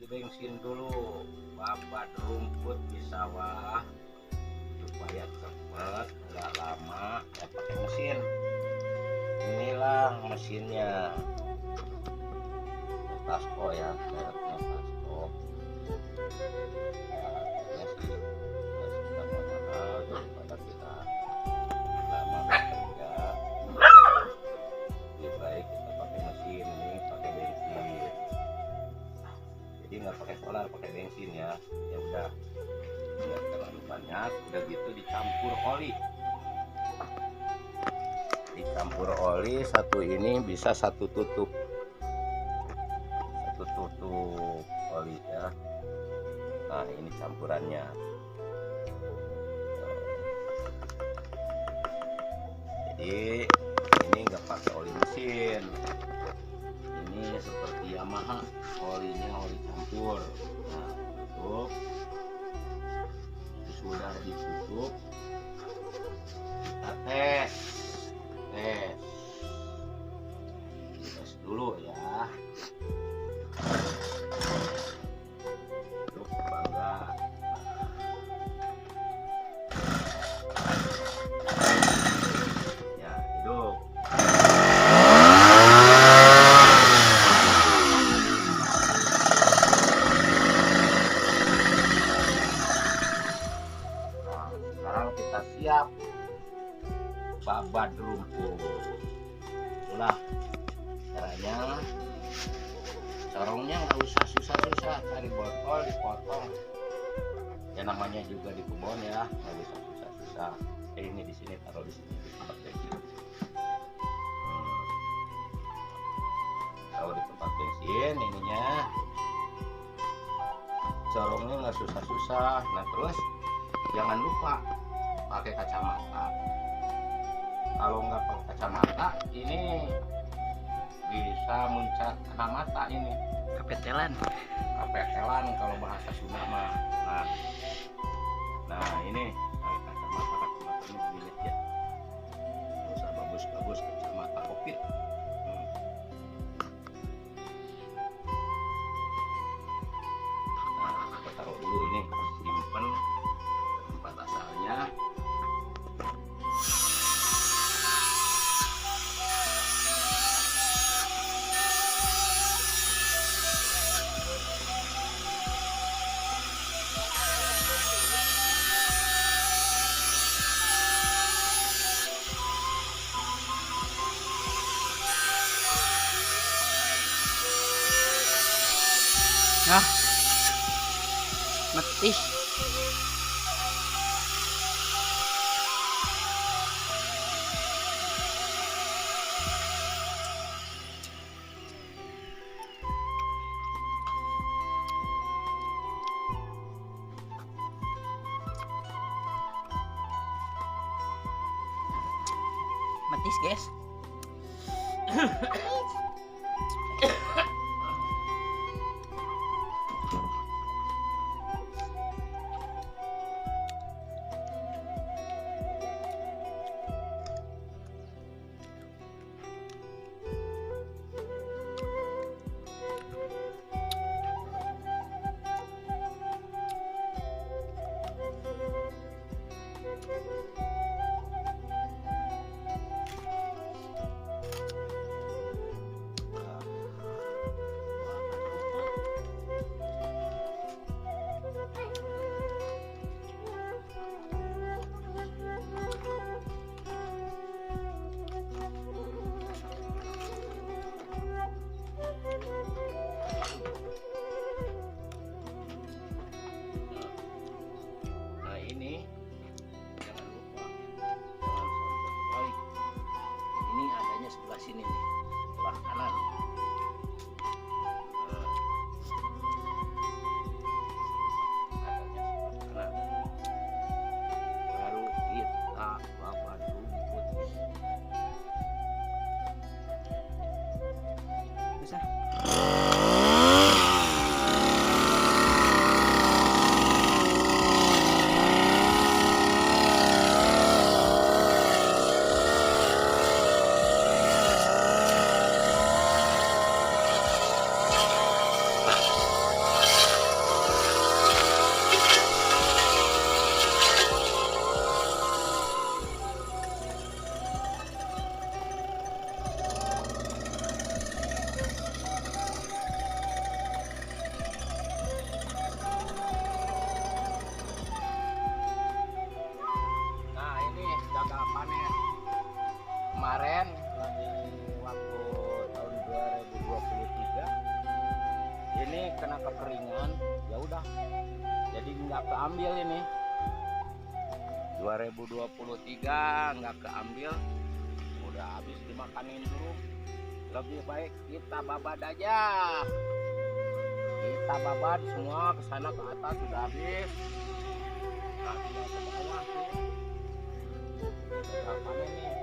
Bensin dulu babat rumput di sawah supaya cepat, nggak lama ya pakai mesin. Inilah mesinnya, Tasco ya, mereknya Tasco. Harganya sih nggak seberapa mahal daripada kita lama bekerja. Lebih baik kita pakai mesin, ini pakai bensin. Jadi nggak pakai solar, pakai bensin ya. Ya udah, nggak terlalu banyak. Udah gitu dicampur oli. Dicampur oli, satu ini bisa satu tutup oli ya. Nah ini campurannya. Jadi ini nggak pakai oli mesin. Ini seperti Yamaha, olinya oli campur. Nah, tutup. Sudah ditutup, kita tes dulu ya. Tutup bangga. Ya, hidup. Sekarang kita siap babat rumput. Itulah caranya. Corongnya nggak usah susah-susah, cari botol dipotong. Ya namanya juga di kebun ya, nggak usah susah-susah. Ini di sini, taruh di sini di tempat bensin. Taruh di tempat bensin ininya. Corongnya nggak susah-susah. Nah terus jangan lupa pakai kacamata. Kalau nggak pakai kacamata ini bisa muncrat kena mata ini. Kapetelan Kalau bahasa Sunda mah. Nah ini pakai kacamatanya dilihat ya. Nggak usah bagus-bagus, kacamata covid. Nah kita taruh dulu ini, simpen tempat asalnya. nah metis guys. Nah ini gagal panen kemarin lagi waktu tahun 2023 ini kena kekeringan, ya udah jadi nggak keambil ini. 2023 nggak keambil, udah habis dimakanin burung. Lebih baik kita babad aja, kita babad semua ke sana ke atas sudah habis. Nah, tinggal ke bawah tuh. Gagal panen nih.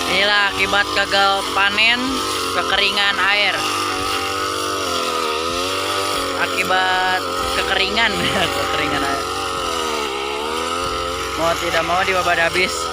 Inilah akibat gagal panen, kekeringan air. Akibat kekeringan, kekeringan air. Mau tidak mau dibabad habis.